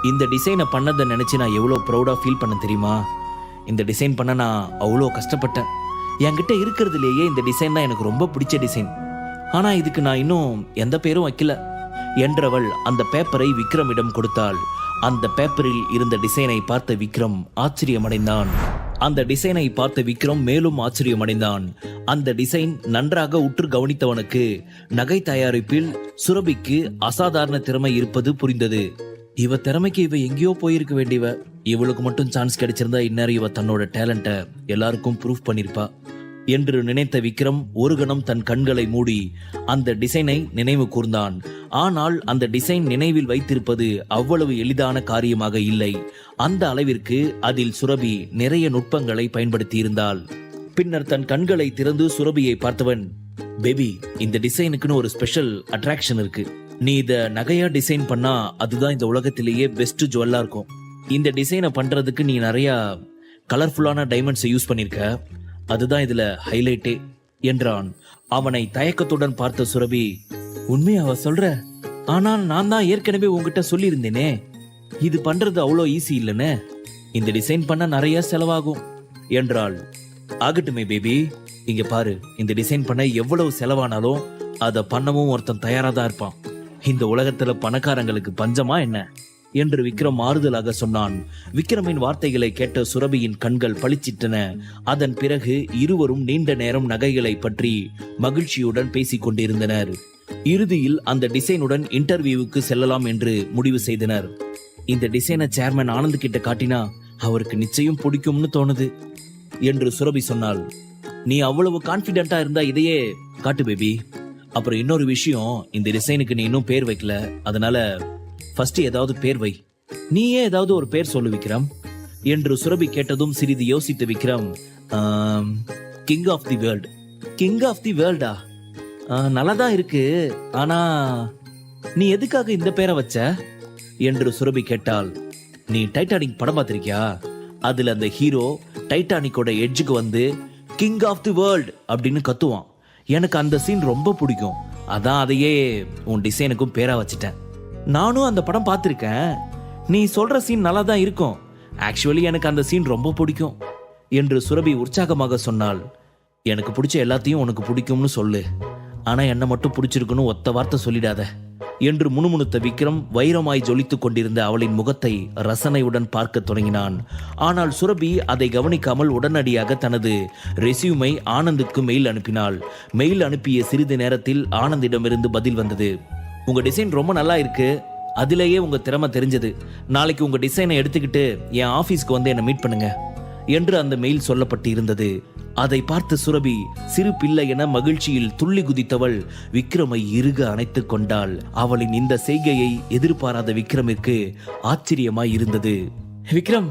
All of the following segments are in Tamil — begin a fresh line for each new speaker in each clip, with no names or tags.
இந்த டிசைனை பண்ணதை நினைச்சு நான் எவ்வளோ ப்ரௌடா ஃபீல் பண்ண தெரியுமா? இந்த டிசைன் பண்ண நான் அவ்வளோ கஷ்டப்பட்டேன். என்கிட்ட இருக்கிறதுலேயே இந்த டிசைன் தான் எனக்கு ரொம்ப பிடிச்ச டிசைன். ஆனா இதுக்கு நான் இன்னும் எந்த பேரும் வைக்கல என்றவள் அந்த பேப்பரை விக்ரமிடம் கொடுத்தாள். அந்த பேப்பரில் இருந்த டிசைனை பார்த்த விக்ரம் ஆச்சரியமடைந்தான். அந்த டிசைனை பார்த்த விக்ரம் மேலும் ஆச்சரியமடைந்தான். அந்த டிசைன் நன்றாக உற்று கவனித்தவனுக்கு நகை தயாரிப்பில் சுரபிக்கு அசாதாரண திறமை இருப்பது புரிந்தது. இவ திறமைக்கு இவ எங்கேயோ போயிருக்க வேண்டியவ. இவளுக்கு மட்டும் சான்ஸ் கிடைச்சிருந்தா இந்நேரம் இவ தன்னோட டேலண்ட எல்லாருக்கும் ப்ரூவ் பண்ணிருப்பா என்று நினைத்த விக்ரம் ஒரு கணம் தன் கண்களை மூடி அந்த டிசைனை நினைவு கூர்ந்தான். ஆனால் அந்த டிசைன் நினைவில் வைத்திருப்பது அவ்வளவு எளிதான காரியமாக இல்லை. அந்த அளவிற்கு அதில் சுரபி நிறைய நுட்பங்களை பயன்படுத்தி இருந்தாள். பின்னர் தன் கண்களை திறந்து சுரபியை பார்த்தவன், பேபி, இந்த டிசைனுக்குன்னு ஒரு ஸ்பெஷல் அட்ராக்ஷன் இருக்கு. நீ இத நகையா டிசைன் பண்ணா அதுதான் இந்த உலகத்திலேயே பெஸ்ட் ஜுவல்லா இருக்கும். இந்த டிசைனை பண்றதுக்கு நீ நிறைய கலர்ஃபுல்லான டைமண்ட்ஸை யூஸ் பண்ணிருக்க. அதுதான் இதுல ஹைலைட்டே என்றான். அவனை தயக்கத்துடன் பார்த்த சுரபி, உண்மையா அவ சொல்ற? ஆனால் நான் தான் ஏற்கனவே உங்ககிட்ட சொல்லி இருந்தேனே, இது பண்றது அவ்வளோ ஈஸி இல்லைன்னு. இந்த டிசைன் பண்ண நிறைய செலவாகும் என்றாள். ஆகட்டுமே பேபி, இங்க பாரு, இந்த டிசைன் பண்ண எவ்வளவு செலவானாலும் அதை பண்ணவும் ஒருத்தன் தயாரா தான் இருப்பான். இந்த உலகத்துல பணக்காரங்களுக்கு பஞ்சமா என்ன என்று விக்ரம் ஆறுதலாக சொன்னான். விக்ரமின் வார்த்தைகளை கேட்ட சுரபியின் கண்கள் பளிச்சிட்டன. அதன் பிறகு இருவரும் நீண்ட நேரம் நகைகளை பற்றி மகிழ்ச்சியுடன் பேசிக் கொண்டிருந்தனர். இறுதியில் அந்த டிசைனுடன் இன்டர்வியூவுக்கு செல்லலாம் என்று முடிவு செய்தனர். இந்த டிசைனை சேர்மன் ஆனந்த் கிட்ட காட்டினா அவருக்கு நிச்சயம் பிடிக்கும்னு தோணுது என்று சுரபி சொன்னாள். நீ அவ்வளவு கான்பிடென்டா இருந்தா இதையே காட்டு பேபி. அப்புறம் இன்னொரு விஷயம், இந்த டிசைனுக்கு நீ இன்னும் பேர் வைக்கல. அதனால ஃபர்ஸ்ட் ஏதாவது பேர் வை. நீயே ஏதாவது ஒரு பேர் சொல்லு விக்ரம் என்று சுரபி கேட்டதும் சிறிது யோசித்த Vikram, king of the world. King of the வேர்ல்டா? நல்லாதான் இருக்கு. ஆனா நீ எதுக்காக இந்த பேரை வச்ச என்று சுரபி கேட்டாள். நீ டைட்டானிக் படம் பார்த்திருக்கியா? அதுல அந்த ஹீரோ டைட்டானிக்கோட எட்ஜுக்கு வந்து கிங் ஆஃப் தி வேர்ல்ட் அப்படின்னு கத்துவான். எனக்கு அந்த சீன் ரொம்ப பிடிக்கும். அதான் அதையே உன் டிசைனுக்கும் பேரா வச்சிட்டேன். நானும் அந்த படம் பார்த்திருக்கேன். நீ சொல்ற சீன் நல்லா தான் இருக்கும். ஆக்சுவலி எனக்கு அந்த சீன் ரொம்ப பிடிக்கும் என்று சுரபி உற்சாகமாக சொன்னாள். எனக்கு பிடிச்ச எல்லாத்தையும் உனக்கு பிடிக்கும்னு சொல்லு, ஆனா என்ன மட்டும் பிடிச்சிருக்குன்னு ஒத்த வார்த்தை சொல்லிடாத என்று முணுமுணுத்த விக்ரம் வைரமாய் ஜொலித்துக் கொண்டிருந்த அவளின் முகத்தை ரசனையுடன் பார்க்க தொடங்கினான். ஆனால் சுரபி அதை கவனிக்காமல் உடனடியாக தனது ரெசியூமை ஆனந்துக்கு மெயில் அனுப்பினாள். மெயில் அனுப்பிய சிறிது நேரத்தில் ஆனந்திடமிருந்து பதில் வந்தது. உங்க டிசைன் ரொம்ப நல்லா இருக்கு. அதிலேயே உங்க திறமை தெரிஞ்சது. நாளைக்கு உங்க டிசைனை எடுத்துக்கிட்டு என் ஆபீஸ்க்கு வந்து என்னை மீட் பண்ணுங்க என்று அந்த மெயில் சொல்லப்பட்டு இருந்தது. அதை பார்த்த சுரபி சிறு பிள்ளை என மகிழ்ச்சியில் துள்ளி குதித்தவள் விக்ரமை இறுக அணைத்துக் கொண்டாள். அவளின் இந்த செய்கையை எதிர்பாராத விக்ரமிற்கு ஆச்சரியமாய் இருந்தது. விக்ரம்,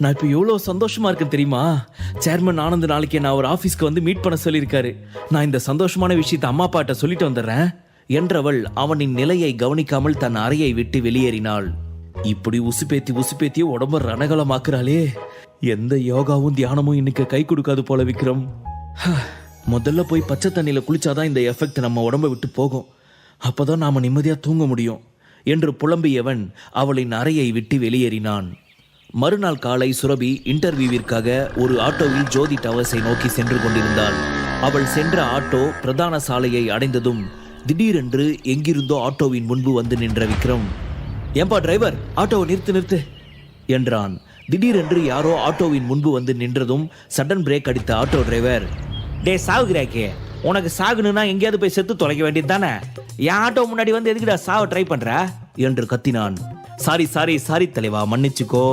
நான் இப்ப எவ்வளவு சந்தோஷமா இருக்கேன் தெரியுமா? சேர்மன் ஆனந்த் நாளைக்கு நான் ஒரு ஆபீஸ்க்கு வந்து மீட் பண்ண சொல்லியிருக்காரு. நான் இந்த சந்தோஷமான விஷயத்தை அம்மா அப்பாட்ட சொல்லிட்டு வந்துடுறேன் என்றவள் அவனின் நிலையை கவனிக்காமல் தன் அறையை விட்டு வெளியேறினாள். இப்படி உசுப்பேத்தி உடம்ப ரணகலமாக்குறாளே, எந்த யோகாவும் தியானமும் இன்னைக்கு கை கொடுக்காது போல விக்ரம். முதல்ல போய் பச்சை தண்ணியில குளிச்சாதான் இந்த எஃபெக்ட் நம்ம உடம்ப விட்டு போகும். அப்பதான் நாம நிம்மதியா தூங்க முடியும் என்று புலம்பியவன் அவளின் அறையை விட்டு வெளியேறினான். மறுநாள் காலை சுரபி இன்டர்வியூவிற்காக ஒரு ஆட்டோவில் ஜோதி டவர்ஸை நோக்கி சென்று கொண்டிருந்தாள். அவள் சென்ற ஆட்டோ பிரதான சாலையை அடைந்ததும் திடீரென்று எங்கிருந்தோ ஆட்டோவின் முன்பு வந்து நின்ற விக்ரம், ஏம்பா டிரைவர், ஆட்டோவை நிறுத்து என்றான். திடீரென்று யாரோ ஆட்டோவின் முன்பு வந்து நின்றதும் சடன் பிரேக் அடித்த ஆட்டோ டிரைவர், டே சாவுகிறாக்கே, உனக்கு சாகுனுன்னா எங்கேயாவது போய் செத்து தொலைக்க வேண்டியது தானே. என் ஆட்டோ முன்னாடி வந்து எதுக்குடா சாவ ட்ரை பண்ற என்று கத்தினான். சாரி தலைவா, மன்னிச்சுக்கோ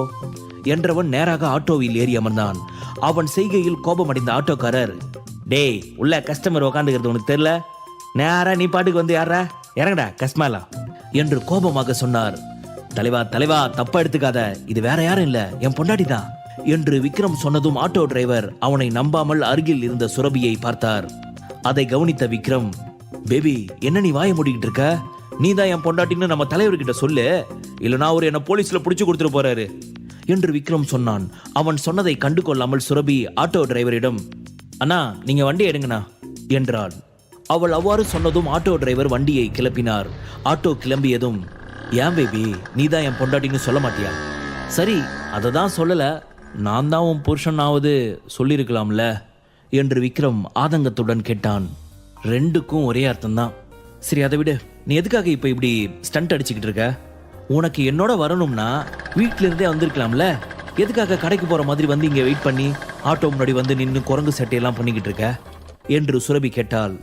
என்றவன் நேராக ஆட்டோவில் ஏறி அமர்ந்தான். அவன் செய்கையில் கோபமடைந்த ஆட்டோக்காரர், டேய், உள்ள கஸ்டமர் உக்காந்துக்கிறது உனக்கு தெரியல? நேரா நீ பாட்டுக்கு வந்து யாரா இறங்கடா கஸ்மாலா என்று கோபமாக சொன்னார். தலைவா, தப்பா எடுத்துக்காத, இது வேற யாரும் இல்ல, என் பொண்டாட்டி தான் என்று விக்ரம் சொன்னதும் ஆட்டோ டிரைவர் அவனை நம்பாமல் அருகில் இருந்த சுரபியை பார்த்தார். அதை கவனித்த விக்ரம், பேபி, என்ன நீ வாய மூடிக்கிட்டு இருக்க? நீ தான் என் பொண்டாட்டின்னு நம்ம தலைவர்கிட்ட சொல்லு, இல்லைனா அவர் என்ன போலீஸ்ல புடிச்சு கொடுத்துட்டு போறாரு என்று விக்ரம் சொன்னான். அவன் சொன்னதை கண்டு கொள்ளாமல் சுரபி ஆட்டோ டிரைவரிடம், அண்ணா நீங்க வண்டி எடுங்கண்ணா என்றாள். அவள் அவ்வாறு சொன்னதும் ஆட்டோ டிரைவர் வண்டியை கிளப்பினார். ஆட்டோ கிளம்பியதும், ஏன் பேபி, நீ தான் என் பொண்டாட்டின்னு சொல்ல மாட்டியா? சரி, அதை தான் சொல்லல, நான் தான் உன் புருஷனாவது சொல்லியிருக்கலாம்ல என்று விக்ரம் ஆதங்கத்துடன் கேட்டான். ரெண்டுக்கும் ஒரே அர்த்தம்தான். சரி, அதை விடு. நீ எதுக்காக இப்போ இப்படி ஸ்டண்ட் அடிச்சுக்கிட்டு இருக்க? உனக்கு என்னோட வரணும்னா வீட்டில இருந்தே வந்திருக்கலாம்ல. எதுக்காக கடைக்கு போற மாதிரி வந்து இங்கே வெயிட் பண்ணி ஆட்டோ முன்னாடி வந்து நின்று குரங்கு சட்டையெல்லாம் பண்ணிக்கிட்டு இருக்க என்று சுரபி கேட்டாள்.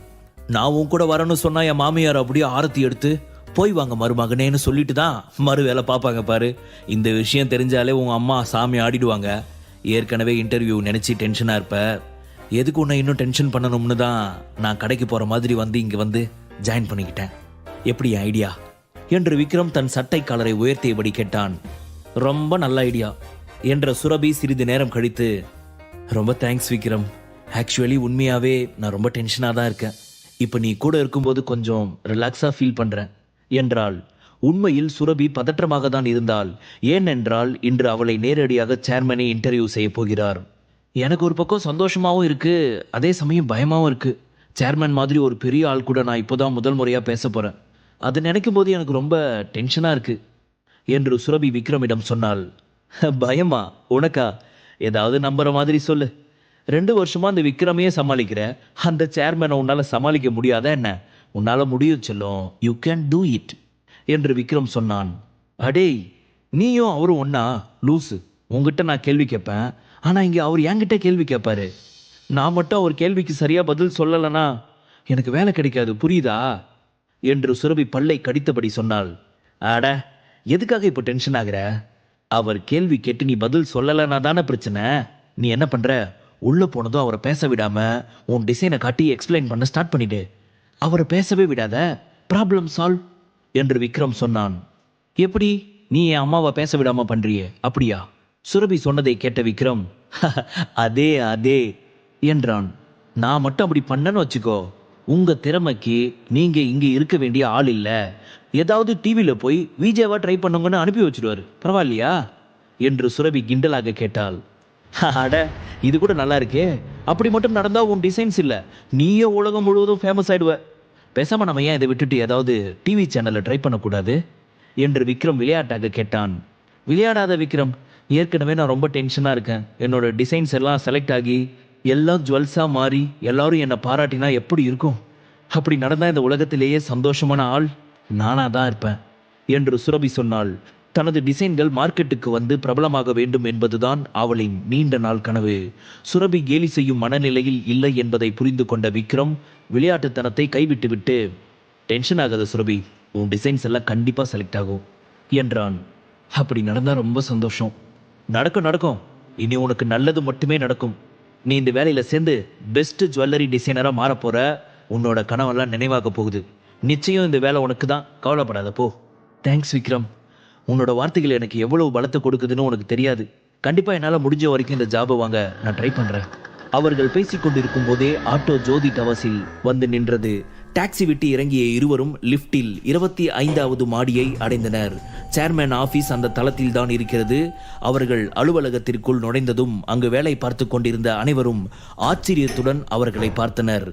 நான் உன் கூட வரணும்னு சொன்னா என் மாமியார் அப்படியே ஆரத்தி எடுத்து போய் வாங்க மருமகனேன்னு சொல்லிட்டு தான் மறு வேலை பார்ப்பாங்க பாரு. இந்த விஷயம் தெரிஞ்சாலே உங்க அம்மா சாமி ஆடிடுவாங்க. ஏற்கனவே இன்டர்வியூ நினைச்சு டென்ஷனா இருப்ப. எதுக்கு உன்னை இன்னும் டென்ஷன் பண்ணணும்னு தான் நான் கடைக்கு போற மாதிரி வந்து இங்க வந்து ஜாயின் பண்ணிக்கிட்டேன். எப்படி ஐடியா என்று விக்ரம் தன் சட்டை காலரை உயர்த்தியபடி கேட்டான். ரொம்ப நல்ல ஐடியா என்ற சுரபி சிறிது நேரம் கழித்து, ரொம்ப தேங்க்ஸ் விக்ரம். ஆக்சுவலி உண்மையாவே நான் ரொம்ப டென்ஷனாக தான் இருக்கேன். இப்போ நீ கூட இருக்கும்போது கொஞ்சம் ரிலாக்ஸாக ஃபீல் பண்ணுறேன் என்றாள். உண்மையில் சுரபி பதற்றமாக தான் இருந்தாள். ஏனென்றால் இன்று அவளை நேரடியாக சேர்மனை இன்டர்வியூ செய்ய போகிறார். எனக்கு ஒரு பக்கம் சந்தோஷமாகவும் இருக்கு, அதே சமயம் பயமாகவும் இருக்கு. சேர்மன் மாதிரி ஒரு பெரிய ஆள் கூட நான் இப்போதான் முதல் முறையாக பேச போகிறேன். அது நினைக்கும் போது எனக்கு ரொம்ப டென்ஷனாக இருக்கு என்று சுரபி விக்ரமிடம் சொன்னாள். பயமா? உனக்கா? ஏதாவது நம்புற மாதிரி சொல்லு. 2 வருஷமா அந்த விக்ரமையே சமாளிக்கிற, அந்த சேர்மனை உன்னால சமாளிக்க முடியாத என்ன? உன்னால முடியும் செல்லும். யூ கேன் டூ இட் என்று விக்ரம் சொன்னான். அடேய், நீயும் அவரும் ஒன்னா? லூசு. உங்ககிட்ட நான் கேள்வி கேட்பேன், ஆனா இங்க அவர் என்கிட்ட கேள்வி கேட்பாரு. நான் மட்டும் அவர் கேள்விக்கு சரியா பதில் சொல்லலைன்னா எனக்கு வேலை கிடைக்காது, புரியுதா என்று சுரபி பல்லை கடித்தபடி சொன்னாள். அட, எதுக்காக இப்போ டென்ஷன் ஆகுற? அவர் கேள்வி கேட்டு நீ பதில் சொல்லலைன்னா தானே பிரச்சனை. நீ என்ன பண்ற? உள்ள போனதும் அவரை பேச விடாம உன் டிசைனை காட்டி எக்ஸ்பிளைன் பண்ண ஸ்டார்ட் பண்ணிடு. அவரை பேசவே விடாத, ப்ராப்ளம் சால்வ் என்று விக்ரம் சொன்னான். எப்படி? நீ என் அம்மாவை பேச விடாம பண்றியே, அப்படியா? சுரபி சொன்னதை கேட்ட விக்ரம் அதே அதே என்றான். நான் மட்டும் அப்படி பண்ணன்னு வச்சுக்கோ, உங்க திறமைக்கு நீங்க இங்க இருக்க வேண்டிய ஆள் இல்ல. ஏதாவது டிவியில போய் விஜேவா ட்ரை பண்ணுங்கன்னு அனுப்பி வச்சிருவாரு, பரவாயில்லையா என்று சுரபி கிண்டலாக கேட்டாள். அட, இது கூட நல்லா இருக்கே. அப்படி மட்டும் நடந்தா உன் டிசைன்ஸ் இல்ல, நீயே உலகம் முழுவதும் ஃபேமஸ் ஆயிடுவ. பேசாம நம்ம ஏன் இதை விட்டுட்டு ஏதாவது டிவி சேனல்ல ட்ரை பண்ணக்கூடாது என்று விக்ரம் விளையாட்டாக கேட்டான். விளையாடாத விக்ரம், ஏற்கனவே நான் ரொம்ப டென்ஷனா இருக்கேன். என்னோட டிசைன்ஸ் எல்லாம் செலக்ட் ஆகி எல்லாம் ஜுவல்ஸா மாறி எல்லாரும் என்னை பாராட்டினா எப்படி இருக்கும்? அப்படி நடந்தா இந்த உலகத்திலேயே சந்தோஷமான ஆள் நானா தான் இருப்பேன் என்று சுரபி சொன்னாள். தனது டிசைன்கள் மார்க்கெட்டுக்கு வந்து பிரபலமாக வேண்டும் என்பதுதான் அவளின் நீண்ட நாள் கனவு. சுரபி கேலி செய்யும் மனநிலையில் இல்லை என்பதை புரிந்து கொண்ட விக்ரம் விளையாட்டுத்தனத்தை கைவிட்டுவிட்டு, டென்ஷன் ஆகாத சுரபி, உன் டிசைன்ஸ் எல்லாம் கண்டிப்பா செலக்ட் ஆகும் என்றான். அப்படி நடந்தா ரொம்ப சந்தோஷம். நடக்கும் நடக்கும், இனி உனக்கு நல்லது மட்டுமே நடக்கும். நீ இந்த வேலையில சேர்ந்து பெஸ்ட் ஜுவல்லரி டிசைனரா மாற போற. உன்னோட கனவெல்லாம் நினைவாக போகுது. நிச்சயம் இந்த வேலை உனக்கு தான், கவலைப்படாத போ. தேங்க்ஸ் விக்ரம். உன்னோட வார்த்தைகள் எனக்கு எவ்வளவு பலத்தை கொடுக்குதுன்னு உனக்கு தெரியாது. கண்டிப்பா என்னால் முடிஞ்ச வரைக்கும் இந்த ஜாபை வாங்க நான் ட்ரை பண்றேன். அவர்கள் பேசிக்கொண்டிருக்கும் போதே ஆட்டோ ஜோதி டவர்ஸில் வந்து நின்றது. டாக்ஸி விட்டு இறங்கிய இருவரும் லிப்டில் 25வது மாடியை அடைந்தனர். சேர்மேன் ஆபீஸ் அந்த தளத்தில் தான் இருக்கிறது. அவர்கள் அலுவலகத்திற்குள் நுழைந்ததும் அங்கு வேலை பார்த்து கொண்டிருந்த அனைவரும் ஆச்சரியத்துடன் அவர்களை பார்த்தனர்.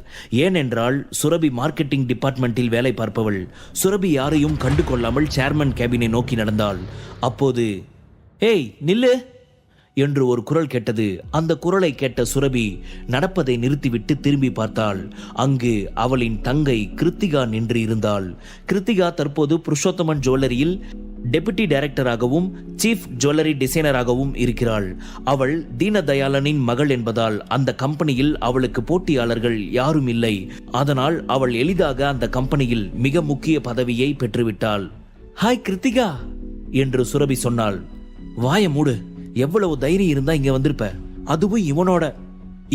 ஏனென்றால் சுரபி மார்க்கெட்டிங் டிபார்ட்மெண்ட்டில் வேலை பார்ப்பவள். சுரபி யாரையும் கண்டு கொள்ளாமல் சேர்மன் கேபினை நோக்கி நடந்தாள். அப்போது, ஏய் நில்லு என்று ஒரு குரல் கேட்டது. அந்த குரலை கேட்ட சுரபி நடப்பதை நிறுத்திவிட்டு திரும்பி பார்த்தாள். அங்கு அவளின் தங்கை கிருத்திகா நின்று இருந்தாள். கிருத்திகா தற்போது புருஷோத்தமன் ஜுவல்லரியில் டெபுட்டி டைரக்டராகவும் சீஃப் ஜுவல்லரி டிசைனராகவும் இருக்கிறாள். அவள் தீனதயாளனின் மகள் என்பதால் அந்த கம்பெனியில் அவளுக்கு போட்டியாளர்கள் யாரும் இல்லை. அதனால் அவள் எளிதாக அந்த கம்பெனியில் மிக முக்கிய பதவியை பெற்றுவிட்டாள். ஹாய் கிருத்திகா என்று சுரபி சொன்னாள். வாய மூடு, எவ்வளவு தைரியம் இருந்தா இங்க வந்திருப்ப, அதுவும் இவனோட.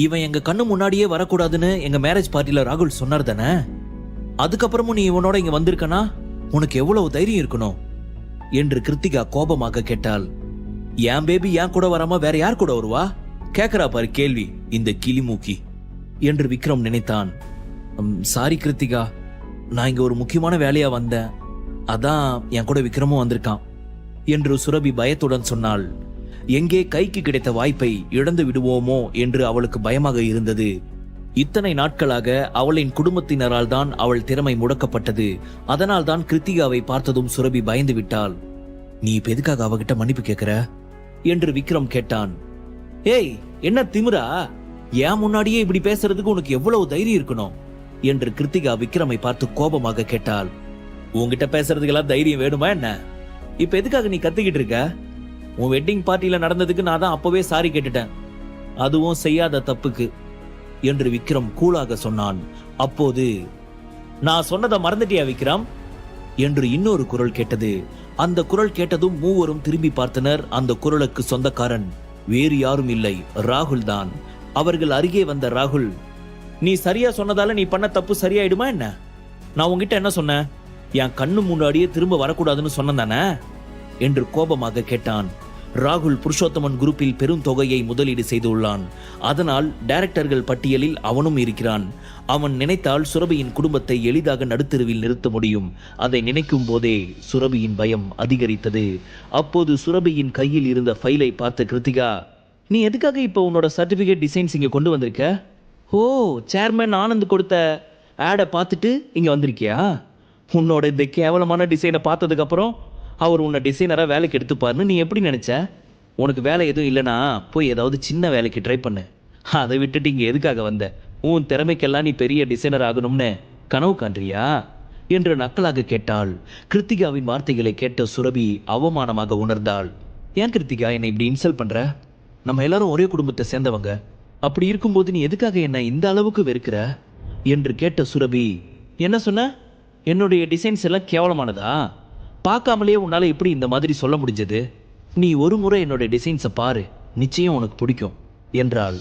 இவன் எங்க கண்ணு முன்னாடியே வரக்கூடாதுன்னு எங்க மேரேஜ் பார்ட்டில ராகுல் சொன்னார் தானே. அதுக்கப்புறமும் நீ இவனோட இங்க வந்திருக்கனா? உனக்கு எவ்வளவு தைரியம் இருக்கணும் என்று கிருத்திகா கோபமாக கேட்டாள். என் பேபி ஏன் கூட வராம வேற யார் கூட வருவா? கேக்குறா பாரு கேள்வி இந்த கிளிமூக்கி என்று விக்ரம் நினைத்தான். சாரி கிருத்திகா, நான் இங்க ஒரு முக்கியமான வேலையா வந்தேன், அதான் என் கூட விக்ரமும் வந்திருக்கான் என்று சுரபி பயத்துடன் சொன்னாள். எங்கே கைக்கு கிடைத்த வாய்ப்பை இழந்து விடுவோமோ என்று அவளுக்கு பயமாக இருந்தது. இத்தனை நாட்களாக அவளின் குடும்பத்தினரால் தான் அவள் திறமை முடக்கப்பட்டது. அதனால் தான் கிருத்திகாவை பார்த்ததும் சுரபி பயந்து விட்டாள். நீ இப்ப எதுக்காக அவகிட்ட மன்னிப்பு கேட்கிற என்று விக்ரம் கேட்டான். ஏய், என்ன திமிரா? ஏன் முன்னாடியே இப்படி பேசுறதுக்கு உனக்கு எவ்வளவு தைரியம் இருக்கணும் என்று கிருத்திகா விக்ரமை பார்த்து கோபமாக கேட்டாள். உன்கிட்ட பேசுறதுக்கெல்லாம் தைரியம் வேணுமா என்ன? இப்ப எதுக்காக நீ கத்திக்கிட்டு இருக்க? உன் வெட்டிங் பார்ட்டியில நடந்ததுக்கு நான் தான் அப்பவே சாரி கேட்டுட்டேன், அதுவும் செய்யாத தப்புக்கு என்று விக்ரம் கூலாக சொன்னான். அப்போது, நான் சொன்னதை மறந்துட்டியா விக்ரம் என்று இன்னொரு குரல் கேட்டது. அந்த குரல் கேட்டதும் மூவரும் திரும்பி பார்த்தனர். அந்த குரலுக்கு சொந்தக்காரன் வேறு யாரும் இல்லை, ராகுல் தான். அவர்கள் அருகே வந்த ராகுல், நீ சரியா சொன்னதால நீ பண்ண தப்பு சரியாயிடுமா என்ன? நான் உங்ககிட்ட என்ன சொன்னேன்? என் கண்ணு முன்னாடியே திரும்ப வரக்கூடாதுன்னு சொன்னதானே என்று கோபமாக கேட்டான். ராகுல் புருஷோத்தமன் குரூப்பில் பெரும் தொகையை முதலீடு செய்துள்ளான். அதனால் டைரக்டர்கள் பட்டியலில் அவனும் இருக்கிறான். அவன் நினைத்தால் சுரபியின் குடும்பத்தை எளிதாக நடுத்தெருவில் நிறுத்த முடியும். அதை நினைக்கும் போதே சுரபியின் பயம் அதிகரித்தது. அப்போது சுரபியின் கையில் இருந்த ஃபைலை பார்த்த கிருத்திகா, நீ எதுக்காக இப்போ உன்னோட சர்டிஃபிகேட் டிசைன்ஸ் இங்கே கொண்டு வந்திருக்க? ஓ, சேர்மன் ஆனந்த் கொடுத்த ஆடை பார்த்துட்டு இங்கே வந்திருக்கியா? உன்னோட இந்த கேவலமான டிசைனை பார்த்ததுக்கப்புறம் அவர் உன்னை டிசைனராக வேலைக்கு எடுத்துப்பாருன்னு நீ எப்படி நினச்ச? உனக்கு வேலை எதுவும் இல்லைனா போய் ஏதாவது சின்ன வேலைக்கு ட்ரை பண்ணு. அதை விட்டுட்டு இங்கே எதுக்காக வந்த? உன் திறமைக்கெல்லாம் நீ பெரிய டிசைனர் ஆகணும்னு கனவு காண்றியா என்று நக்கலாக கேட்டாள். கிருத்திகாவின் வார்த்தைகளை கேட்ட சுரபி அவமானமாக உணர்ந்தாள். ஏன் கிருத்திகா என்னை இப்படி இன்சல்ட் பண்ணுற? நம்ம எல்லாரும் ஒரே குடும்பத்தை சேர்ந்தவங்க. அப்படி இருக்கும்போது நீ எதுக்காக என்னை இந்த அளவுக்கு வெறுக்கிற என்று கேட்ட சுரபி, என்ன சொன்ன? என்னுடைய டிசைன்ஸ் எல்லாம் கேவலமானதா? பார்க்காமலே உன்னால் எப்படி இந்த மாதிரி சொல்ல முடிஞ்சது? நீ ஒரு முறை என்னோட டிசைன்ஸை பாரு, நிச்சயம் உனக்கு பிடிக்கும் என்றாள்.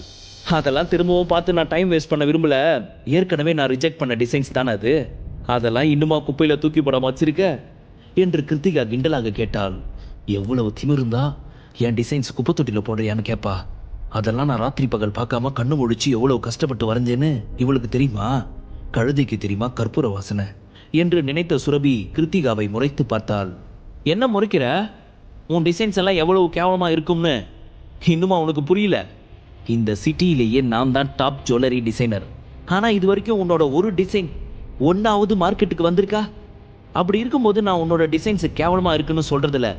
அதெல்லாம் திரும்பவும் பார்த்து நான் டைம் வேஸ்ட் பண்ண விரும்பல. ஏற்கனவே நான் ரிஜெக்ட் பண்ண டிசைன்ஸ் தானே அது. அதெல்லாம் இன்னுமா குப்பையில் தூக்கி போடாம வச்சிருக்க என்று கிருத்திகா கிண்டலாக கேட்டாள். எவ்வளவு திமிருந்தா என் டிசைன்ஸ் குப்பை தொட்டியில் போடுறியான்னு கேட்பா. அதெல்லாம் நான் ராத்திரி பகல் பார்க்காம கண்ணு முழிச்சு எவ்வளவு கஷ்டப்பட்டு வரைஞ்சேன்னு இவளுக்கு தெரியுமா? கழுதைக்கு தெரியுமா கற்பூர வாசனை என்று நினைத்த சுரபி கிருத்திகாவை முறைத்து பார்த்தாள். என்ன முறைக்கிற? உன் டிசைன்ஸ் எல்லாம் எவ்வளவு கேவலமா இருக்கும்னு இன்னுமா உனக்கு புரியல? இந்த சிட்டியிலேயே நான் தான் டாப் ஜுவல்லரி டிசைனர். ஆனால் இது வரைக்கும் உன்னோட ஒரு டிசைன் ஒன்றாவது மார்க்கெட்டுக்கு வந்திருக்கா? அப்படி இருக்கும்போது நான் உன்னோட டிசைன்ஸ் கேவலமாக இருக்குன்னு சொல்றதுல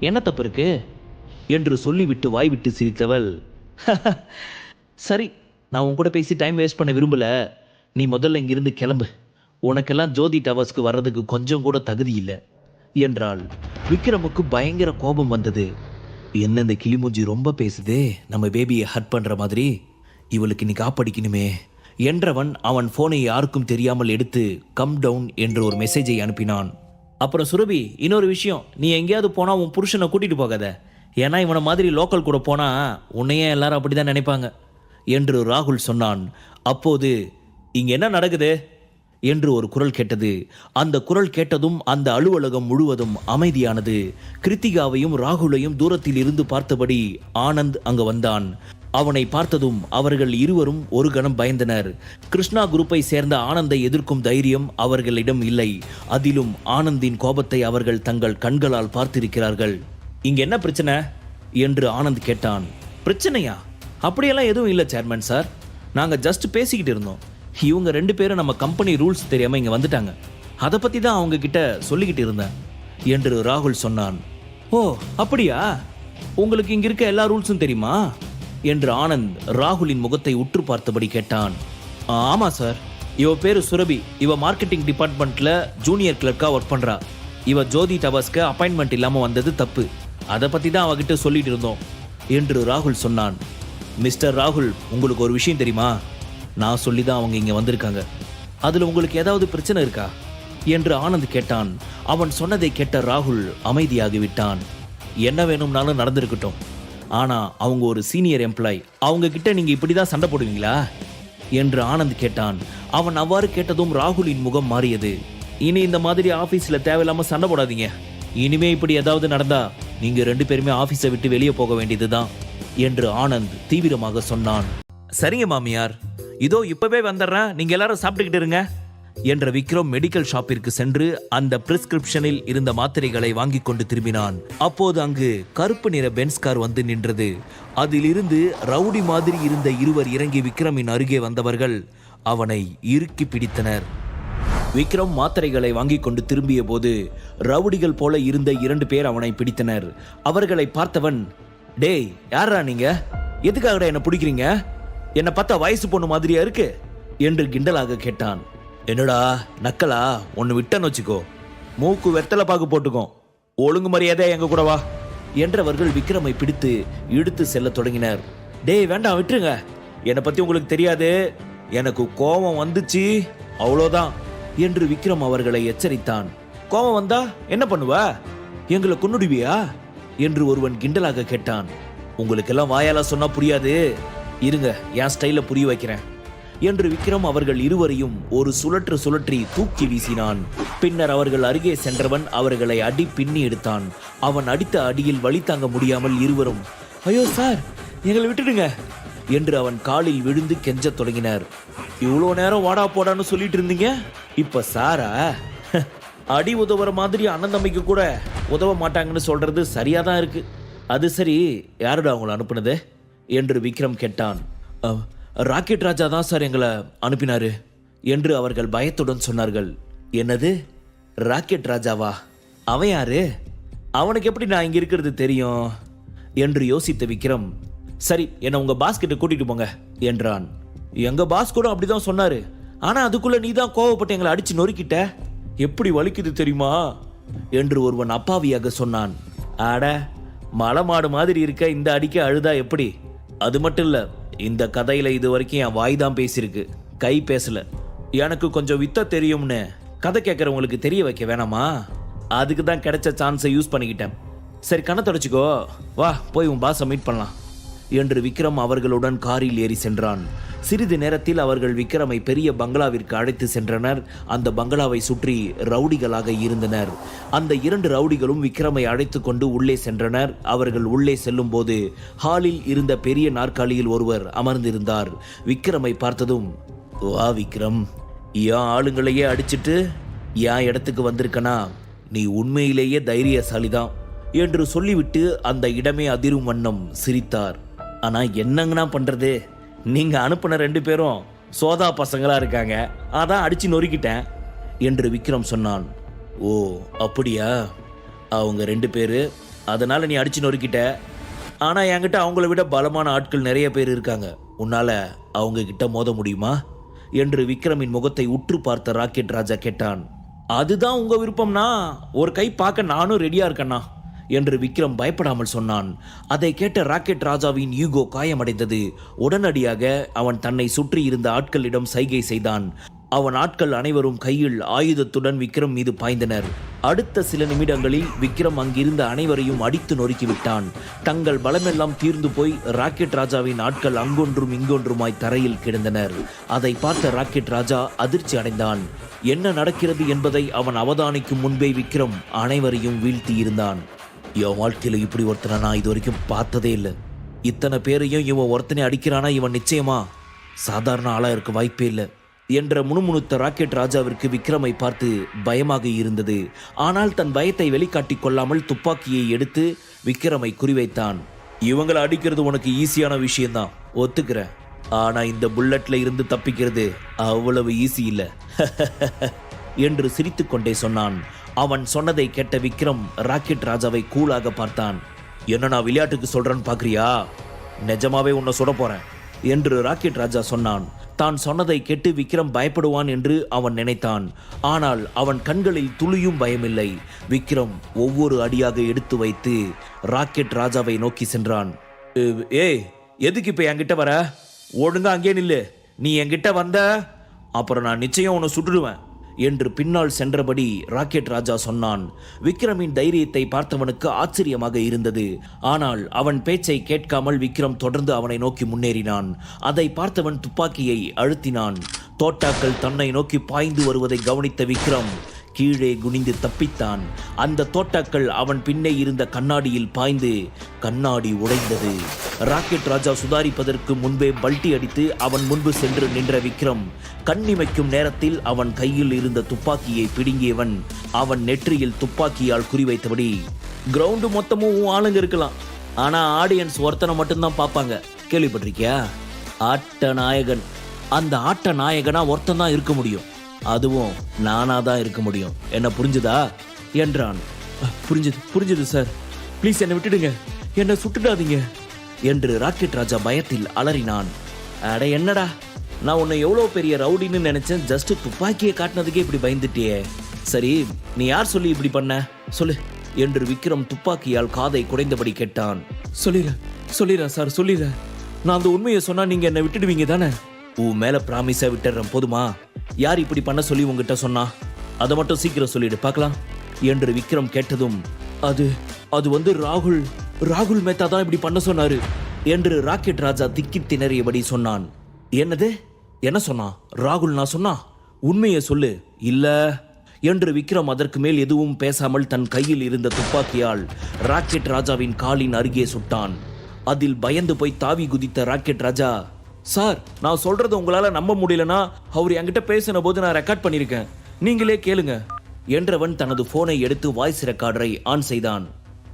என்ன தப்பு இருக்கு என்று சொல்லிவிட்டு வாய்விட்டு சிரித்தவள், சரி, நான் உன் கூட பேசி டைம் வேஸ்ட் பண்ண விரும்பல. நீ முதல்ல இங்கிருந்து கிளம்பு. உனக்கெல்லாம் ஜோதி டவர்ஸ்க்கு வர்றதுக்கு கொஞ்சம் கூட தகுதி இல்லை என்றாள். விக்ரமுக்கு பயங்கர கோபம் வந்தது. என்ன இந்த கிளிமூஞ்சி ரொம்ப பேசுதே, நம்ம பேபியை ஹர்ட் பண்ற மாதிரி. இவளுக்கு இன்னைக்கு காப்படிக்கணுமே என்றவன் அவன் போனை யாருக்கும் தெரியாமல் எடுத்து கம் டவுன் என்று ஒரு மெசேஜை அனுப்பினான். அப்புறம் சுரபி, இன்னொரு விஷயம், நீ எங்கேயாவது போனா உன் புருஷனை கூட்டிட்டு போகாத. ஏன்னா இவனை மாதிரி லோக்கல் கூட போனா உன்னையே எல்லாரும் அப்படிதான் நினைப்பாங்க என்று ராகுல் சொன்னான். அப்போது, இங்க என்ன நடக்குது என்று ஒரு குரல் கேட்டது. அந்த குரல் கேட்டதும் அந்த அலுவலகம் முழுவதும் அமைதியானது. கிருத்திகாவையும் ராகுலையும் தூரத்தில் இருந்து பார்த்தபடி ஆனந்த் அங்கு வந்தான். அவனை பார்த்ததும் அவர்கள் இருவரும் ஒரு கணம் பயந்தனர். கிருஷ்ணா குரூப்பை சேர்ந்த ஆனந்தை எதிர்க்கும் தைரியம் அவர்களிடம் இல்லை. அதிலும் ஆனந்தின் கோபத்தை அவர்கள் தங்கள் கண்களால் பார்த்திருக்கிறார்கள். இங்க என்ன பிரச்சனை என்று ஆனந்த் கேட்டான். பிரச்சனையா? அப்படியெல்லாம் எதுவும் இல்லை சேர்மன் சார். நாங்க ஜஸ்ட் பேசிக்கிட்டு இருந்தோம். இவங்க 2 பேரும் நம்ம கம்பெனி ரூல்ஸ் தெரியாம இங்க வந்துட்டாங்க. அதை பத்தி தான் அவங்க கிட்ட சொல்லிக்கிட்டு இருந்தேன் என்று ராகுல் சொன்னான். ஓ அப்படியா? உங்களுக்கு இங்க இருக்க எல்லா ரூல்ஸும் தெரியுமா என்று ஆனந்த் ராகுலின் முகத்தை உற்று பார்த்தபடி கேட்டான். ஆமா சார். இவ பேரு சுரபி. இவ மார்க்கெட்டிங் டிபார்ட்மெண்ட்ல ஜூனியர் கிளர்க்கா ஒர்க் பண்றா. இவ ஜோதி டவர்ஸ்க்கு அப்பாயின்மெண்ட் இல்லாம வந்தது தப்பு. அதை பத்தி தான் அவகிட்ட சொல்லிட்டு இருந்தோம் என்று ராகுல் சொன்னான். மிஸ்டர் ராகுல், உங்களுக்கு ஒரு விஷயம் தெரியுமா? நான் சொல்லி தான் அவங்க இங்க வந்திருக்காங்க. அதுல உங்களுக்கு ஏதாவது பிரச்சனை இருக்கா என்று ஆனந்த் கேட்டான். அவன் சொன்னதை கேட்ட ராகுல் அமைதியாகிவிட்டான். என்ன வேணும்னாலும் நடந்திருக்கட்டும். ஆனா அவங்க ஒரு சீனியர் எம்ப்ளாய். அவங்க கிட்ட நீங்க இப்படிதான் சண்டை போடுவீங்களா என்று ஆனந்த் கேட்டான். அவன் அவ்வாறு கேட்டதும் ராகுலின் முகம் மாறியது. இனி இந்த மாதிரி ஆபீஸ்ல தேவையில்லாம சண்டை போடாதீங்க. இனிமே இப்படி ஏதாவது நடந்தா நீங்க 2 பேருமே ஆபீஸை விட்டு வெளியே போக வேண்டியதுதான் என்று ஆனந்த் தீவிரமாக சொன்னான். சரிங்க மாமியார், இதோ இப்பவே வந்துடுறேன், நீங்க எல்லாரும் சாப்பிட்டுக்கிட்டு இருங்க என்ற விக்ரம் மெடிக்கல் ஷாப்பிற்கு சென்று அந்த பிரிஸ்கிரிப்ஷனில் இருந்த மாத்திரைகளை வாங்கி கொண்டு திரும்பினான். அப்போது அங்கு கருப்பு நிற பென்ஸ் கார் வந்து நின்றது. அதிலிருந்து ரவுடி மாதிரி இருந்த இருவர் இறங்கி விக்ரமின் அருகே வந்தவர்கள், அவனை இறுக்கி பிடித்தனர். விக்ரம் மாத்திரைகளை வாங்கி கொண்டு திரும்பிய போது ரவுடிகள் போல இருந்த 2 பேர் அவனை பிடித்தனர். அவர்களை பார்த்தவன், டேய் யாரா நீங்க, எதுக்காகடா என்ன பிடிக்கிறீங்க, என்ன பார்த்தா வயசு பொண்ணு மாதிரியா இருக்கு என்று கிண்டலாக கேட்டான். என்னடா நக்கலா, ஒன்னு விட்டன்னு வச்சுக்கோ, மூக்கு வெத்தலை பாக்கு போட்டுக்கோ, ஒழுங்கு மரியாதை எங்க கூட வா என்றவர்கள் விக்ரமை பிடித்து இழுத்து செல்ல தொடங்கினர். டேய் வேண்டாம் விட்டுருங்க, என்னை பத்தி உங்களுக்கு தெரியாது, எனக்கு கோபம் வந்துச்சு அவ்வளோதான் என்று விக்ரம் அவர்களை எச்சரித்தான். கோபம் வந்தா என்ன பண்ணுவ, எங்களை கொன்னுடுவியா என்று ஒருவன் கிண்டலாக கேட்டான். உங்களுக்கெல்லாம் வாயால சொன்னா புரியாது, இருங்க என் ஸ்டைல புரிய வைக்கிறேன் என்று விக்ரம் அவர்கள் இருவரையும் ஒரு சுழற்றி தூக்கி வீசினான். பின்னர் அவர்கள் அருகே சென்றவன் அவர்களை அடி பின்னி எடுத்தான். அவன் அடித்த அடியில் வலி தாங்க முடியாமல் இருவரும், ஐயோ சார் எங்களை விட்டுடுங்க என்று அவன் காலில் விழுந்து கெஞ்சத் தொடங்கினர். இவ்வளோ நேரம் வாடா போடான்னு சொல்லிட்டு இருந்தீங்க, இப்ப சாரா, அடி உதவுற மாதிரி அண்ணன் தம்பிக்கு கூட உதவ மாட்டாங்கன்னு சொல்றது சரியாதான் இருக்கு. அது சரி, யாருடா அவங்களை அனுப்புனது என்று விக்ரம் கேட்டான். ராக்கெட் ராஜா தான் சார் எங்களை அனுப்பினாரு என்று அவர்கள் பயத்துடன் சொன்னார்கள். என்னது, ராக்கெட் ராஜாவா? அவன் யாரு? அவனுக்கு எப்படி நான் இங்க இருக்கிறது தெரியும் என்று யோசித்த விக்ரம், சரி என்ன உங்க பாஸ் கிட்ட கூட்டிட்டு போங்க என்றான். எங்க பாஸ் கூட அப்படிதான் சொன்னாரு, ஆனா அதுக்குள்ள நீ தான் கோவப்பட்டு எங்களை அடிச்சு நொறுக்கிட்ட, எப்படி வலிக்குது தெரியுமா என்று ஒருவன் அப்பாவியாக சொன்னான். ஆட, மலை மாடு மாதிரி இருக்க இந்த அடிக்க அழுதா எப்படி? அது மட்டும் இல்ல, இந்த கதையில இது வரைக்கும் என் வாய் தான் பேசியிருக்கு, கை பேசல. எனக்கு கொஞ்சம் வித்த தெரியும்னு கதை கேட்கறவங்களுக்கு தெரிய வைக்க வேணாமா, அதுக்கு தான் கிடைச்ச சான்ஸை யூஸ் பண்ணிக்கிட்டேன். சரி கண்ணை தொடச்சிக்கோ, வா போய் உன் பாஸை மீட் பண்ணலாம் என்று விக்ரம் அவர்களுடன் காரில் ஏறி சென்றான். சிறிது நேரத்தில் அவர்கள் விக்ரமை பெரிய பங்களாவிற்கு அழைத்து சென்றனர். அந்த பங்களாவை சுற்றி ரவுடிகளாக இருந்தனர். அந்த 2 ரவுடிகளும் விக்ரமை அழைத்து கொண்டு உள்ளே சென்றனர். அவர்கள் உள்ளே செல்லும் போது ஹாலில் இருந்த பெரிய நாற்காலியில் ஒருவர் அமர்ந்திருந்தார். விக்ரமை பார்த்ததும், வா விக்ரம், என் ஆளுங்களையே அடிச்சிட்டு என் இடத்துக்கு வந்திருக்கனா, நீ உண்மையிலேயே தைரியசாலிதான் என்று சொல்லிவிட்டு அந்த இடமே அதிரும் வண்ணம் சிரித்தார். ஆனா என்னங்கண்ணா பண்றது, நீங்க அனுப்பின 2 பேரும் சோதா பசங்களா இருக்காங்க, அதான் அடிச்சு நொறுக்கிட்டேன் என்று விக்ரம் சொன்னான். ஓ அப்படியா, அவங்க 2 பேரு, அதனால நீ அடிச்சு நொறுக்கிட்ட. ஆனா என்கிட்ட அவங்கள விட பலமான ஆட்கள் நிறைய பேர் இருக்காங்க, உன்னால அவங்க கிட்ட மோத முடியுமா என்று விக்ரமின் முகத்தை உற்று பார்த்த ராக்கெட் ராஜா கேட்டான். அதுதான் உங்க விருப்பம்னா ஒரு கை பார்க்க நானும் ரெடியா இருக்கேன்னா என்று விக்ரம் பயப்படாமல் சொன்னான். அதை கேட்ட ராக்கெட் ராஜாவின் ஈகோ காயமடைந்தது. உடனடியாக அவன் தன்னை சுற்றி இருந்த ஆட்களிடம் சைகை செய்தான். அவன் ஆட்கள் அனைவரும் கையில் ஆயுதத்துடன் விக்ரம் மீது பாய்ந்தனர். அடுத்த சில நிமிடங்களில் விக்ரம் அங்கிருந்த அனைவரையும் அடித்து நொறுக்கிவிட்டான். தங்கள் பலமெல்லாம் தீர்ந்து போய் ராக்கெட் ராஜாவின் ஆட்கள் அங்கொன்றும் இங்கொன்றுமாய் தரையில் கிடந்தனர். அதை பார்த்த ராக்கெட் ராஜா அதிர்ச்சி அடைந்தான். என்ன நடக்கிறது என்பதை அவன் அவதானிக்கும் முன்பே விக்ரம் அனைவரையும் வீழ்த்தி இருந்தான். என் வாழ்க்கையில இப்படி ஒருத்தனை நான் இது வரைக்கும் பார்த்ததே இல்லை. இத்தனை பேரையும் இவன் ஒருத்தனை அடிக்கிறானா, இவன் நிச்சயமா சாதாரண ஆளா இருக்க வாய்ப்பே இல்லை என்ற முணுமுணுத்த ராக்கெட் ராஜாவிற்கு விக்ரமை பார்த்து பயமாக இருந்தது. ஆனால் தன் பயத்தை வெளிக்காட்டிக் கொள்ளாமல் துப்பாக்கியை எடுத்து விக்ரமை குறிவைத்தான். இவங்களை அடிக்கிறது உனக்கு ஈஸியான விஷயம்தான், ஒத்துக்கிறேன். ஆனா இந்த புல்லட்ல இருந்து தப்பிக்கிறது அவ்வளவு ஈஸி இல்லை என்று சிரித்துக்கொண்டே சொன்னான். அவன் சொன்னதை கேட்ட விக்ரம் ராக்கெட் ராஜாவை கூலாக பார்த்தான். என்ன நான் விளையாட்டுக்கு சொல்றேன்னு பாக்குறியா, நிஜமாவே உன்னை சுட போறேன் என்று ராக்கெட் ராஜா சொன்னான். தான் சொன்னதை கேட்டு விக்ரம் பயப்படுவான் என்று அவன் நினைத்தான். ஆனால் அவன் கண்களில் துளியும் பயமில்லை. விக்ரம் ஒவ்வொரு அடியாக எடுத்து வைத்து ராக்கெட் ராஜாவை நோக்கி சென்றான். ஏய் எதுக்கு இப்ப என்கிட்ட வர, ஒழுங்கா அங்கே நில்லு, நீ என்கிட்ட வந்த அப்புறம் நான் நிச்சயம் உன்னை சுட்டுடுவேன் என்று பின்னால் சென்றபடி ராக்கெட் ராஜா சொன்னான். விக்ரமின் தைரியத்தை பார்த்தவனுக்கு ஆச்சரியமாக இருந்தது. ஆனால் அவன் பேச்சை கேட்காமல் விக்ரம் தொடர்ந்து அவனை நோக்கி முன்னேறினான். அதை பார்த்தவன் துப்பாக்கியை அழுத்தினான். தோட்டாக்கள் தன்னை நோக்கி பாய்ந்து வருவதை கவனித்த விக்ரம் கீழே குனிந்து தப்பித்தான். அந்த தோட்டாக்கள் அவன் பின்னே இருந்த கண்ணாடியில் பாய்ந்து கண்ணாடி உடைந்தது. ராக்கெட் ராஜா சுதாரிப்பதற்கு முன்பே பல்ட்டி அடித்து அவன் முன்பு சென்று நின்ற விக்ரம் கண்ணிமைக்கும் நேரத்தில் அவன் கையில் இருந்த துப்பாக்கியை பிடுங்கியவன் அவன் நெற்றியில் துப்பாக்கியால் குறிவைத்தபடி, கிரவுண்டு மொத்தமும் ஆளுங்க இருக்கலாம், ஆனா ஆடியன்ஸ் ஒருத்தனை மட்டும்தான் பார்ப்பாங்க, கேள்விப்பட்டிருக்கியா? ஆட்ட நாயகன் அந்த ஆட்ட நாயகனா ஒருத்தன் தான் இருக்க முடியும், அதுவும் நானா தான் இருக்க முடியும். என்ன புரிஞ்சுதா என்றான். புரிஞ்சுது சார், ப்ளீஸ் என்னை விட்டுடுங்க, என்னை சுட்டுடாதீங்க என்று ராக்கெட் ராஜா பயத்தில் அலறினான். அட என்னடா, நான் உன்னை எவ்வளோ பெரிய ரவுடின்னு நினைச்சேன், ஜஸ்ட் துப்பாக்கியை காட்டினதுக்கே இப்படி பயந்துட்டியே. சரி, நீ யார் சொல்லி இப்படி பண்ண சொல்லு என்று விக்ரம் துப்பாக்கியால் காதை குடைந்தபடி கேட்டான். சொல்லிடுறேன் சார், சொல்லிடுறேன். நான் அந்த உண்மையை சொன்னா நீங்க என்னை விட்டுடுவீங்க தானே? உன் மேல பிராமிஸா விட்டுறேன், போதுமா? யார் இப்படி பண்ண சொல்லி உங்ககிட்ட சொன்னா? அதை மட்டும் சீக்கிரம் சொல்லிடு பார்க்கலாம் என்று விக்ரம் கேட்டதும், அது வந்து ராகுல் மேத்தா தான் இப்படி பண்ண சொன்னாரு என்று ராக்கெட் ராஜா திக்கி திணறியபடி சொன்னான். என்னது, என்ன சொன்னா? ராகுல் நான் சொன்னா? உண்மையை சொல்லு. இல்ல என்று விக்ரம் அதற்கு மேல் எதுவும் பேசாமல் தன் கையில் இருந்த துப்பாக்கியால் ராக்கெட் ராஜாவின் காலின் அருகே சுட்டான். அதில் பயந்து போய் தாவி குதித்த ராக்கெட் ராஜா, சார், நான் சொல்றத உங்களால நம்ப முடியலனா அவர் என்கிட்ட பேசின போது நான் ரெக்கார்ட் பண்ணிருக்கேன், நீங்களே கேளுங்க என்றவன் தனது போனை எடுத்து வாய்ஸ் ரெக்கார்டரை ஆன் செய்தான்.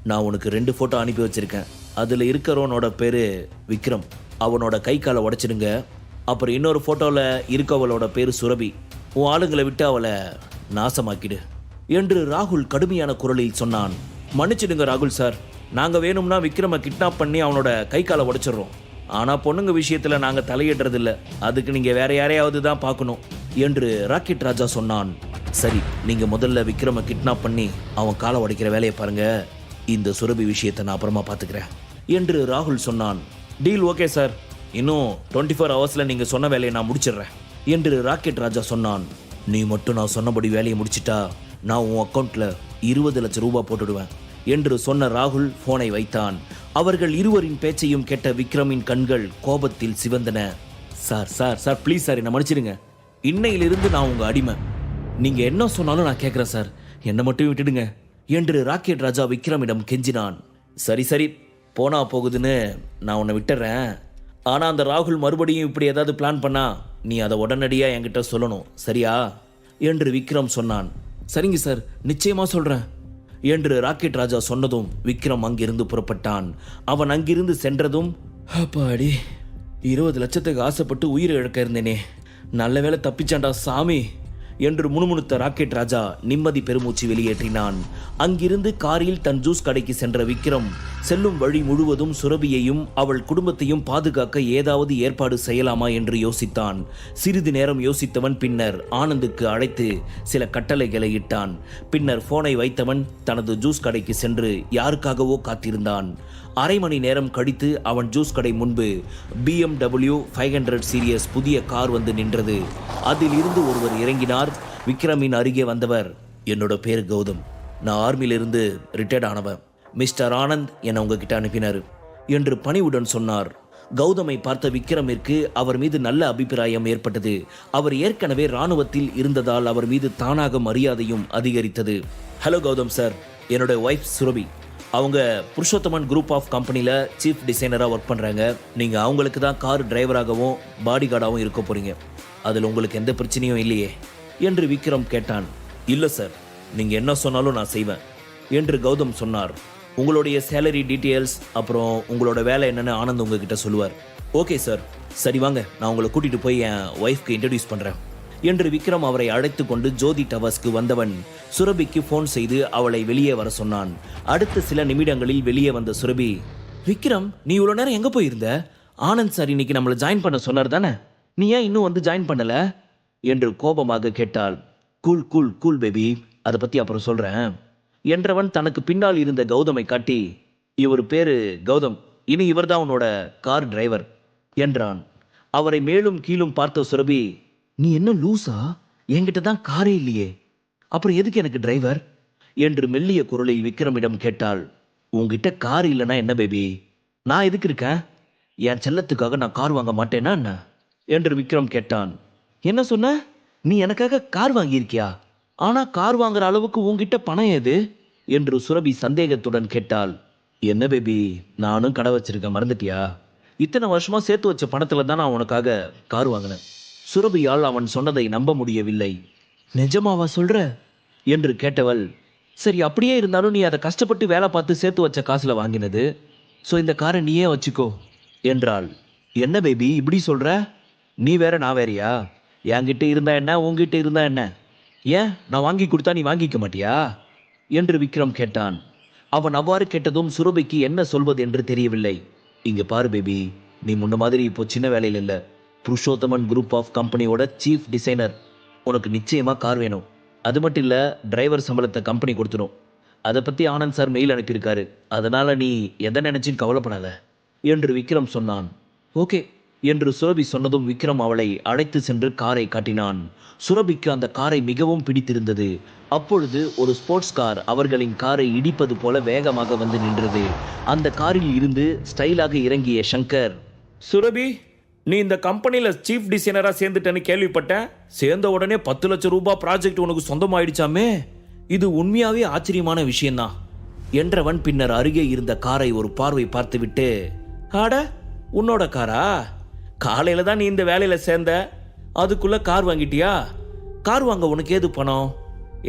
நான் உனக்கு 2 போட்டோ அனுப்பி வச்சிருக்கேன். அதுல இருக்கிறவனோட பேரு விக்ரம், அவனோட கை காலை உடைச்சிடுங்க. அப்புறம் இன்னொரு போட்டோல இருக்கவளோட பேரு சுரபி. உன் ஆளுங்களை விட்டு அவளை நாசமாக்கிடு என்று ராகுல் கடுமையான குரலில் சொன்னான். மன்னிச்சிடுங்க ராகுல் சார், நாங்க வேணும்னா விக்ரமை கிட்னாப் பண்ணி அவனோட கை காலை உடைச்சிடுறோம். ஆனா பொண்ணுங்க விஷயத்துல நாங்க தலையிடுறது இல்ல, அதுக்கு நீங்க வேற யாரையாவது தான் பார்க்கணும் என்று ராக்கெட் ராஜா சொன்னான். சரி, நீங்க முதல்ல விக்ரமை கிட்னாப் பண்ணி அவன் காலை உடைக்கிற வேலையை பாருங்க, இந்த சுரபி விஷயத்தை நான் அப்புறமா பார்த்துக்கிறேன் என்று ராகுல் சொன்னான். டீல் ஓகே சார், இன்னும் 24 ஹவர்ஸ்ல நீங்க சொன்ன வேலையை நான் முடிச்சிடுறேன் என்று ராக்கெட் ராஜா சொன்னான். நீ மட்டும் நான் சொன்னபடி வேலையை முடிச்சிட்டா நான் உன் அக்கௌண்ட்ல 20 லட்சம் ரூபாய் போட்டுடுவேன் என்று சொன்ன ராகுல் போனை வைத்தான். அவர்கள் இருவரின் பேச்சையும் கேட்ட விக்ரமின் கண்கள் கோபத்தில் சிவந்தன. Sir sir sir please sir, என்ன மன்னிச்சிடுங்க. இன்னையிலிருந்து நான் உங்க அடிமை, நீங்க என்ன சொன்னாலும் நான் கேட்கிறேன் சார், என்னை மட்டும் விட்டுடுங்க என்று ராக்கெட் ராஜா விக்ரமிடம் கெஞ்சினான். சரி போனா போகுதுன்னு நான் உன்னை விட்டுறேன், ஆனா அந்த ராகுல் மறுபடியும் இப்படி ஏதாவது பிளான் பண்ணா நீ அதை உடனடியா என்கிட்ட சொல்லணும், சரியா என்று விக்ரம் சொன்னான். சரிங்க சார், நிச்சயமா சொல்றேன் என்று ராக்கெட் ராஜா சொன்னதும் விக்ரம் அங்கிருந்து புறப்பட்டான். அவன் அங்கிருந்து சென்றதும், அப்பாடி, 20 லட்சத்துக்கு ஆசைப்பட்டு உயிரை இழக்க இருந்தேனே, நல்ல வேளை தப்பிச்சாண்டா சாமி என்று முணுமுணுத்த ராக்கெட் ராஜா நிம்மதி பெருமூச்சு வெளியேற்றினான். அங்கிருந்து காரில் தன் ஜூஸ் கடைக்கு சென்ற விக்ரம் செல்லும் வழி முழுவதும் சுரபியையும் அவள் குடும்பத்தையும் பாதுகாக்க ஏதாவது ஏற்பாடு செய்யலாமா என்று யோசித்தான். சிறிது நேரம் யோசித்தவன் பின்னர் ஆனந்துக்கு அழைத்து சில கட்டளைகளை இட்டான். பின்னர் போனை வைத்தவன் தனது ஜூஸ் கடைக்கு சென்று யாருக்காகவோ காத்திருந்தான். அரை மணி நேரம் கழித்து அவன் ஜூஸ் கடை முன்பு BMW 500 சீரியஸ் புதிய கார் வந்து நின்றது. அதில் இருந்து ஒருவர் இறங்கினார். விக்ரமின் அருகே வந்தவர், என்னோட பேர் கௌதம், நான் ஆர்மியிலிருந்து ரிட்டையர்ட் ஆனவன், மிஸ்டர் ஆனந்த் என்னை உங்ககிட்ட அனுப்பினார் என்று பணிவுடன் சொன்னார். கௌதமை பார்த்த விக்ரமிற்கு அவர் மீது நல்ல அபிப்பிராயம் ஏற்பட்டது. அவர் ஏற்கனவே இராணுவத்தில் இருந்ததால் அவர் மீது தானாக மரியாதையும் அதிகரித்தது. ஹலோ கௌதம் சார், என்னோட ஒய்ஃப் சுரபி, அவங்க புருஷோத்தமன் குரூப் ஆஃப் கம்பெனியில் சீஃப் டிசைனராக ஒர்க் பண்ணுறாங்க. நீங்கள் அவங்களுக்கு தான் கார் டிரைவராகவும் பாடி கார்டாகவும் இருக்க போகிறீங்க, அதில் உங்களுக்கு எந்த பிரச்சனையும் இல்லையே என்று விக்ரம் கேட்டான். இல்லை சார், நீங்கள் என்ன சொன்னாலும் நான் செய்வேன் என்று கௌதம் சொன்னார். உங்களுடைய சேலரி டீட்டெயில்ஸ் அப்புறம் உங்களோட வேலை என்னன்னு ஆனந்த் உங்ககிட்ட சொல்லுவார். ஓகே சார், சரி வாங்க, நான் உங்களை கூட்டிகிட்டு போய் என் ஒய்ஃப்க்கு இன்ட்ரடியூஸ் பண்ணுறேன் என்று விக்ரம் அவரை அழைத்து கொண்டு ஜோதி டவர்ஸ்க்கு வந்தவன் சுரபிக்கு போன் செய்து அவளை வெளியே வர சொன்னான். அடுத்த சில நிமிடங்களில் வெளியே வந்த சுரபி, விக்ரம், நீ இவ்வளோ நேரம் எங்கே போயிருந்த? ஆனந்த் சார் இன்னைக்கு நம்மளை ஜாயின் பண்ண சொன்னார் தானே, நீ ஏன் இன்னும் வந்து ஜாயின் பண்ணல என்று கோபமாக கேட்டாள். கூல் கூல் கூல் பேபி, அதை பற்றி அப்புறம் சொல்கிறேன் என்றவன் தனக்கு பின்னால் இருந்த கௌதமை காட்டி, இவர் பேரு கௌதம், இனி இவர் தான் உன்னோட கார் டிரைவர் என்றான். அவரை மேலும் கீழும் பார்த்த சுரபி, நீ என்ன லூசா, என்கிட்ட தான் காரே இல்லையே, அப்புறம் எதுக்கு எனக்கு டிரைவர் என்று மெல்லிய குரலில் விக்ரமிடம் கேட்டாள். உங்ககிட்ட கார் இல்லைன்னா என்ன பேபி, நான் எதுக்கு இருக்கேன்? என் செல்லத்துக்காக நான் கார் வாங்க மாட்டேனா என்ன என்று விக்ரம் கேட்டான். என்ன சொன்ன? நீ எனக்காக கார் வாங்கியிருக்கியா? ஆனா கார் வாங்குற அளவுக்கு உங்ககிட்ட பணம் ஏது என்று சுரபி சந்தேகத்துடன் கேட்டாள். என்ன பேபி, நானும் கடை வச்சிருக்கேன், மறந்துட்டியா? இத்தனை வருஷமா சேர்த்து வச்ச பணத்துல தான் நான் உனக்காக கார் வாங்கினேன். சுரபியால் அவன் சொன்னதை நம்ப முடியவில்லை. நிஜமாவா சொல்ற என்று கேட்டவள், சரி அப்படியே இருந்தாலும் நீ அதை கஷ்டப்பட்டு வேலை பார்த்து சேர்த்து வச்ச காசுல வாங்கினது, ஸோ இந்த காரை நீயே வச்சுக்கோ என்றாள். என்ன பேபி இப்படி சொல்ற? நீ வேற நான் வேறயா? என்கிட்ட இருந்தா என்ன, உன்கிட்ட இருந்தா என்ன? ஏன் நான் வாங்கி கொடுத்தா நீ வாங்கிக்க மாட்டியா என்று விக்ரம் கேட்டான். அவன் அவ்வாறு கேட்டதும் சுரபிக்கு என்ன சொல்வது என்று தெரியவில்லை. இங்க பாரு பேபி, நீ முன்ன மாதிரி இப்போ சின்ன வேலையில் இல்லை. புருஷோத்தமன் குரூப் ஆஃப் கம்பெனியோட சீஃப் டிசைனர். உனக்கு நிச்சயமா கார் வேணும். அது மட்டும் இல்லை, டிரைவர் சம்பளத்தை கம்பெனி கொடுத்துடும். அதை பற்றி ஆனந்த் சார் மெயில் அனுப்பியிருக்காரு. அதனால நீ எதை நினைச்சுன்னு கவலைப்படாத என்று விக்ரம் சொன்னான். ஓகே என்று சுரபி சொன்னதும் விக்ரம் அவளை அழைத்து சென்று காரை காட்டினான். சுரபிக்கு அந்த காரை மிகவும் பிடித்திருந்தது. அப்பொழுது ஒரு ஸ்போர்ட்ஸ் கார் அவர்களின் காரை இடிப்பது போல வேகமாக வந்து நின்றது. அந்த காரில் இருந்து ஸ்டைலாக இறங்கிய சங்கர், சுரபி, நீ இந்த கம்பெனியில் சீஃப் டிசைனராக சேர்ந்துட்டேன்னு கேள்விப்பட்டேன். சேர்ந்த உடனே 10 லட்சம் ரூபாய் ப்ராஜெக்ட் உனக்கு சொந்தமாயிடுச்சாமே. இது உண்மையாவே ஆச்சரியமான விஷயம்தான் என்றவன் பின்னர் அருகே இருந்த காரை ஒரு பார்வை பார்த்துவிட்டு, ஆட, உன்னோட காரா? காலையில தான் நீ இந்த வேலையில சேர்ந்த, அதுக்குள்ள கார் வாங்கிட்டியா? கார் வாங்க உனக்கு ஏது பணம்?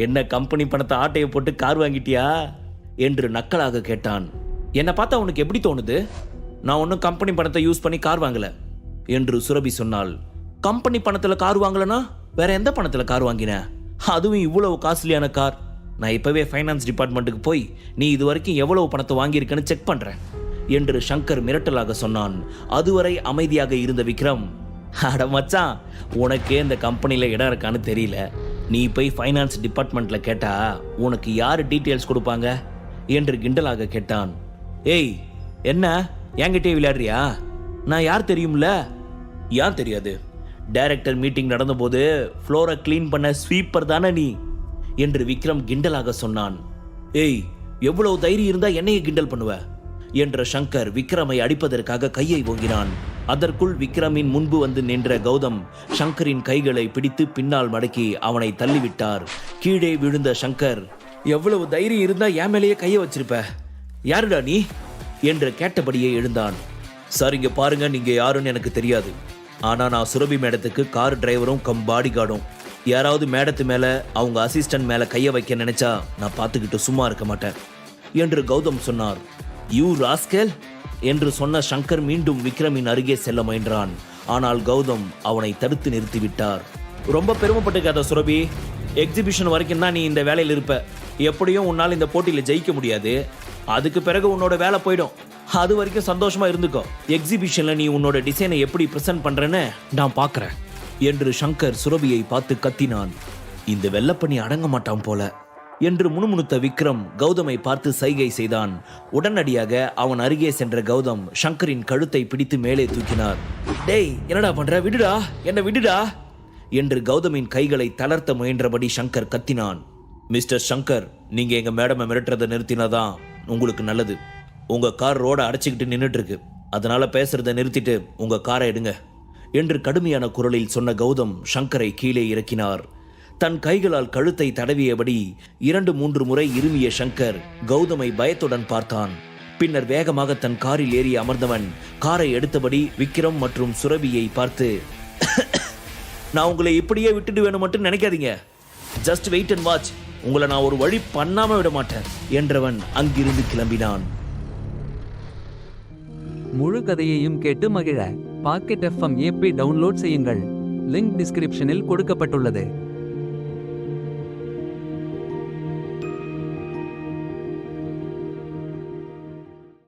என்ன கம்பெனி பணத்தை ஆட்டையை போட்டு கார் வாங்கிட்டியா என்று நக்கலாக கேட்டான். என்னை பார்த்தா உனக்கு எப்படி தோணுது? நான் ஒன்றும் கம்பெனி பணத்தை யூஸ் பண்ணி கார் வாங்கல என்று சுரபி சொன்னாள். கம்பெனி பணத்தில் கார் வாங்கலனா வேற எந்த பணத்தில் கார் வாங்கின? அதுவும் இவ்வளவு காஸ்ட்லியான கார். நான் இப்பவே ஃபைனான்ஸ் டிபார்ட்மெண்ட்டுக்கு போய் நீ இது வரைக்கும் எவ்வளவு பணத்தை வாங்கியிருக்கன்னு செக் பண்றேன் என்று சங்கர் மிரட்டலாக சொன்னான். அதுவரை அமைதியாக இருந்த விக்ரம், அட மச்சான், உனக்கே இந்த கம்பெனியில் இடம் இருக்கான்னு தெரியல. நீ போய் ஃபைனான்ஸ் டிபார்ட்மெண்ட்டில் கேட்டா உனக்கு யார் டீட்டெயில்ஸ் கொடுப்பாங்க என்று கிண்டலாக கேட்டான். ஏய், என்ன என்கிட்டே விளையாடுறியா? நான் யார் தெரியும்ல? ஏன் தெரியாது? டைரக்டர் மீட்டிங் நடந்தபோது ஃப்ளோரை க்ளீன் பண்ண ஸ்வீப்பர் தானே நீ என்று விக்ரம் கிண்டலாக சொன்னான். ஏய், எவ்வளவு தைரியம் இருந்தா என்னைய கிண்டல் பண்ணுவ என்ற சங்கர் விக்ரமை அடிப்பதற்காக கையை ஓங்கினான். அதற்குள் விக்ரமின் முன்பு வந்து நின்ற கௌதம் சங்கரின் கைகளை பிடித்து பின்னால் மடக்கி அவனை தள்ளிவிட்டார். கீழே விழுந்த சங்கர், எவ்வளவு தைரியம் இருந்தா என் மேலேயே கையை வச்சிருப்ப? யாருடா நீ என்று கேட்டபடியே எழுந்தான். சார், இங்க பாருங்க, நீங்க யாருன்னு எனக்கு தெரியாது. ஆனா நான் சுரபி மேடத்துக்கு கார் டிரைவரும் கம் பாடி கார்டும். யாராவது மேடத்து மேல அவங்க அசிஸ்டன்ட் மேல கைய வைக்க நினைச்சா நான் பார்த்துக்கிட்டு சும்மா இருக்க மாட்டேன் என்று கௌதம் சொன்னார். யூ ராஸ்கல் என்று சொன்ன சங்கர் மீண்டும் விக்ரமின் அருகே செல்ல முயன்றான். ஆனால் கௌதம் அவனை தடுத்து நிறுத்திவிட்டார். ரொம்ப பெருமைப்பட்டுக்காத சுரபி, எக்ஸிபிஷன் வரைக்கும் தான் நீ இந்த வேலையில் இருப்ப. எப்படியும் உன்னால் இந்த போட்டியில் ஜெயிக்க முடியாது. அதுக்கு பிறகு உன்னோட வேலை போயிடும். அது வரைக்கும் சந்தோஷமா இருந்துக்கோ. எக்ஸிபிஷன்ல நீ உன்னோட டிசைனை எப்படி பிரசன்ட் பண்றேன்னு நான் பார்க்கறேன் என்று சங்கர் சுரபியை பார்த்து கத்தினான். இந்த வெள்ளப்பண்ணி அடங்க மாட்டான் போல என்று முணுமுணுத்த விக்ரம் கௌதமை பார்த்து சைகை செய்தான். உடனடியாக அவன் அருகே சென்ற கௌதம் சங்கரின் கழுத்தை பிடித்து மேலே தூக்கினார். டேய், என்னடா பண்ற? விடுடா, என்ன விடுடா என்று கௌதமின் கைகளை தளர்த்த முயன்றபடி சங்கர் கத்தினான். மிஸ்டர் சங்கர், நீங்க எங்க மேடமை மிரட்டுறதை நிறுத்தினாதான் உங்களுக்கு நல்லது. உங்க கார் ரோட அடைச்சிக்கிட்டு நின்றுட்டு இருக்கு. அதனால பேசுறதை நிறுத்திட்டு உங்க காரை எடுங்க என்று கடுமையான குரலில் சொன்ன கௌதம் சங்கரை கீழே இறக்கினார். தன் கைகளால் கழுத்தை தடவியபடி 2-3 முறை இருமிய சங்கர் கௌதமை பயத்துடன் பார்த்தான். பின்னர் வேகமாக தன் காரில் ஏறி அமர்ந்தவன் காரை எடுத்தபடி விக்ரம் மற்றும் சுரபியை பார்த்து, நான் உங்களை இப்படியே விட்டுட்டு வேணும் மட்டும் நினைக்காதீங்க. Just wait and watch. உங்களை நான் ஒரு வழி பண்ணாம விட மாட்டேன் என்றவன் அங்கிருந்து கிளம்பினான்.
முழு கதையையும் கேட்டு மகிழ பாக்கெட் FM ஆப்பை டவுன்லோட் செய்யுங்கள். லிங்க் டிஸ்கிரிப்ஷனில் கொடுக்கப்பட்டுள்ளது.